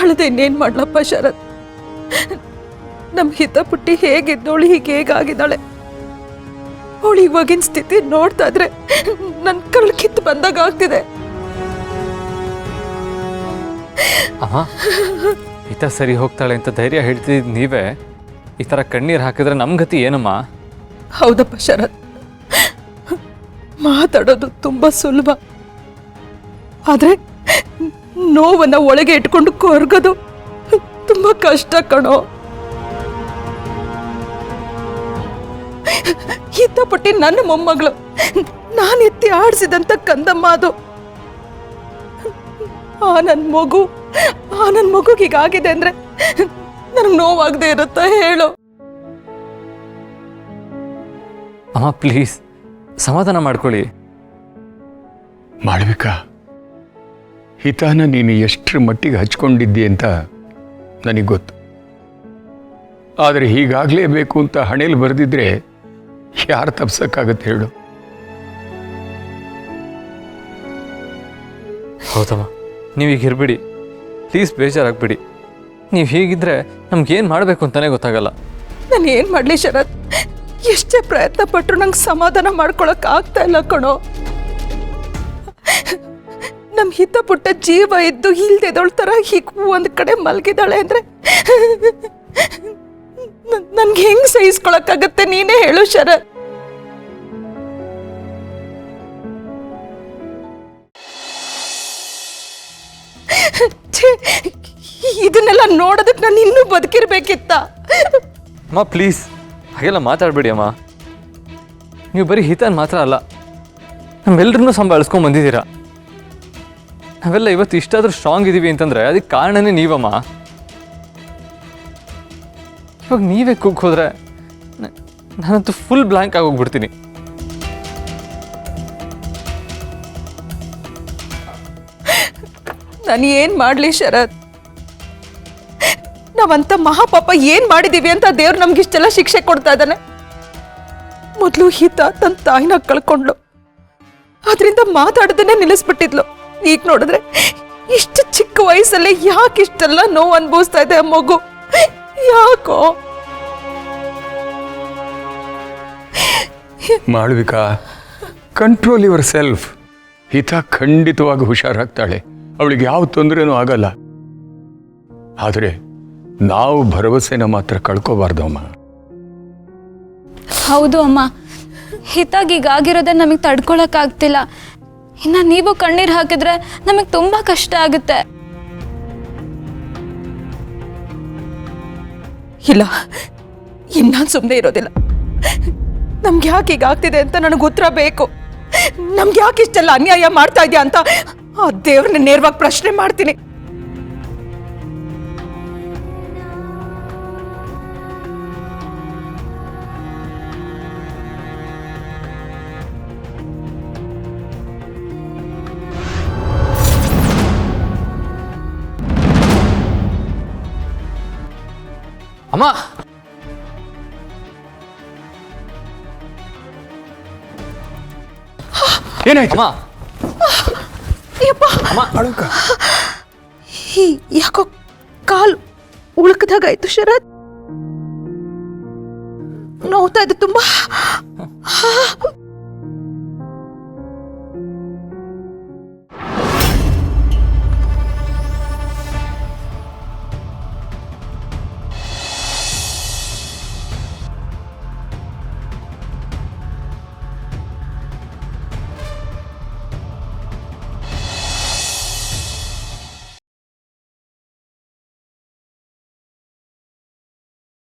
ಅಳದೆ ಇನ್ನೇನ್ ಮಾಡ್ಲಪ್ಪ ಶರತ್. ನಮ್ ಹಿತಪುಟ್ಟಿ ಹೇಗಿದ್ದೋಳು ಹೀಗೆ ಹೇಗಾಗಿದ್ದಾಳೆ. ಅವಳು ಇವಾಗಿನ ಸ್ಥಿತಿ ನೋಡ್ತಾ ಇದ್ರೆ ನನ್ ಕರ್ಳು ಕಿತ್ತು ಬಂದಾಗ ಆಗ್ತಿದೆ. ಅಮ್ಮ ಹಿತ ಸರಿ ಹೋಗ್ತಾಳೆ ಅಂತ ಧೈರ್ಯ ಹೇಳ್ತಿದ್ ನೀವೇ ಈ ತರ ಕಣ್ಣೀರ್ ಹಾಕಿದ್ರೆ ನಮ್ ಗತಿ ಏನಮ್ಮ? ಹೌದಪ್ಪ ಶರತ್, ಮಾತಾಡೋದು ತುಂಬಾ ಸುಲಭ, ಆದ್ರೆ ನೋವನ್ನ ಒಳಗೆ ಇಟ್ಕೊಂಡು ಕೊರ್ಗೋದು ತುಂಬಾ ಕಷ್ಟ ಕಣೋ. ಹಿತಪಟ್ಟಿ ನನ್ನ ಮೊಮ್ಮಗಳು, ನಾನು ಎತ್ತಿ ಆಡಿಸಿದಂತ ಕಂದಮ್ಮ ಅದು. ಆ ನನ್ ಮಗುಗೆ ಹೀಗಾಗಿದೆ ಅಂದ್ರೆ ನನಗೆ ನೋವಾಗದೆ ಇರುತ್ತಾ ಹೇಳು? ಅಮ್ಮ ಪ್ಲೀಸ್ ಸಮಾಧಾನ ಮಾಡ್ಕೊಳ್ಳಿ. ಮಾಳವಿಕಾ, ಹಿತಾನ ನೀನು ಎಷ್ಟರ ಮಟ್ಟಿಗೆ ಹಚ್ಕೊಂಡಿದ್ದಿ ಅಂತ ನನಗೆ ಗೊತ್ತು. ಆದರೆ ಹೀಗಾಗಲೇಬೇಕು ಅಂತ ಹಣೆಯಲ್ಲಿ ಬರೆದಿದ್ರೆ ಯಾರು ತಪ್ಸಕ್ಕಾಗತ್ತೆ ಹೇಳು? ಹೌದಮ್ಮ, ನೀವೀಗ ಇರ್ಬಿಡಿ ಪ್ಲೀಸ್, ಬೇಜಾರಾಗ್ಬಿಡಿ. ನೀವು ಹೀಗಿದ್ರೆ ನಮ್ಗೇನು ಮಾಡಬೇಕು ಅಂತಲೇ ಗೊತ್ತಾಗಲ್ಲ. ನಾನು ಏನು ಮಾಡಲಿ ಶರತ್? ಎಷ್ಟೇ ಪ್ರಯತ್ನ ಪಟ್ಟರು ನಂಗೆ ಸಮಾಧಾನ ಮಾಡ್ಕೊಳಕ್ ಆಗ್ತಾ ಇಲ್ಲ ಕಣೋ. ನಮ್ ಹಿತಪುಟ್ಟ ಜೀವ ಇದ್ದು ಇಲ್ದಿದೋಳ್ ತರ ಹೀಗೆ ಒಂದ್ ಕಡೆ ಮಲಗಿದಾಳೆ ಅಂದ್ರೆ ನನ್ಗೆ ಹೆಂಗ್ ಸಹಿಸ್ಕೊಳಕ್ಕಾಗತ್ತೆ? ನೀನೇ ಹೇಳು ಶರತ್. ಇದನ್ನೆಲ್ಲ ನೋಡೋದಕ್ಕೆ ನಾನು ಇನ್ನೂ ಬದುಕಿರ್ಬೇಕಿತ್ತ? ಅಮ್ಮ ಪ್ಲೀಸ್ ಹಾಗೆಲ್ಲ ಮಾತಾಡಬೇಡಿ ಅಮ್ಮ. ನೀವು ಬರೀ ಹಿತನ್ ಮಾತ್ರ ಅಲ್ಲ, ನಮ್ಮೆಲ್ಲರನ್ನೂ ಸಂಭಾಳಿಸ್ಕೊಂಡು ಬಂದಿದ್ದೀರಾ. ನಾವೆಲ್ಲ ಇವತ್ತು ಇಷ್ಟಾದರೂ ಸ್ಟ್ರಾಂಗ್ ಇದ್ದೀವಿ ಅಂತಂದರೆ ಅದಕ್ಕೆ ಕಾರಣನೇ ನೀವಮ್ಮ. ಇವಾಗ ನೀವೇ ಕುಕ್ ಹೋದರೆ ನಾನಂತೂ ಫುಲ್ ಬ್ಲ್ಯಾಂಕ್ ಆಗೋಗ್ಬಿಡ್ತೀನಿ. ನಾನು ಏನು ಮಾಡಲಿ ಶರತ್? ನಾವಂತ ಮಹಾಪಾಪ ಏನ್ ಮಾಡಿದೀವಿ ಅಂತ ದೇವ್ರು ನಮ್ಗಿಷ್ಟೆಲ್ಲ ಶಿಕ್ಷೆ ಕೊಡ್ತಾ ಇದ್ದಾನೆ. ಮೊದಲು ಹಿತ ತನ್ನ ತಾಯಿನ ಕಳ್ಕೊಂಡ್ಲು, ಅದರಿಂದ ಮಾತಾಡೋದನ್ನೇ ನಿಲ್ಲಿಸ್ಬಿಟ್ಟಿದ್ಲು. ಈಗ ನೋಡಿದ್ರೆ ಇಷ್ಟು ಚಿಕ್ಕ ವಯಸ್ಸಲ್ಲಿ ಯಾಕೆ ಇಷ್ಟೆಲ್ಲ ನೋವು ಅನುಭವಿಸ್ತಾ ಇದೆ ಮಗು? ಯಾಕೋ? Malavika, control your self. ಹಿತ ಖಂಡಿತವಾಗಿ ಹುಷಾರಾಗ್ತಾಳೆ, ಅವಳಿಗೆ ಯಾವ ತೊಂದರೆನೂ ಆಗಲ್ಲ. ಆದರೆ ನಾವು ಭರವಸೆನ ಮಾತ್ರ ಕಳ್ಕೋಬಾರ್ದಮ್ಮ. ಹೌದು ಅಮ್ಮ, ಹಿತಾಗಿಗಾಗಿರೋದೇ ನಮಗೆ ತಡ್ಕೊಳಕ್ಕಾಗ್ತಿಲ್ಲ. ಇನ್ನು ನೀವು ಕಣ್ಣೀರು ಹಾಕಿದ್ರೆ ನಮಗೆ ತುಂಬ ಕಷ್ಟ ಆಗುತ್ತೆ. ಇಲ್ಲ, ಇನ್ನಾನು ಸುಮ್ಮನೆ ಇರೋದಿಲ್ಲ. ನಮ್ಗೆ ಯಾಕೆ ಹೀಗಾಗ್ತಿದೆ ಅಂತ ನನಗೆ ಉತ್ತರ ಬೇಕು. ನಮ್ಗೆ ಯಾಕೆ ಇಷ್ಟೆಲ್ಲ ಅನ್ಯಾಯ ಮಾಡ್ತಾ ಇದೆಯಾ ಅಂತ ಆ ದೇವ್ರನ್ನ ನೇರವಾಗಿ ಪ್ರಶ್ನೆ ಮಾಡ್ತೀನಿ. ಅಮ್ಮ ಏನಾಯ್ತು? ಅಮ್ಮ ಅಮ್ಮ ಮಾಳವಿಕಾ, ಯಾಕೋ ಕಾಲು ಉಳುಕದಾಗಾಯ್ತು ಶರತ್. ನೋವ್ತಾ ಇದೆ ತುಂಬಾ.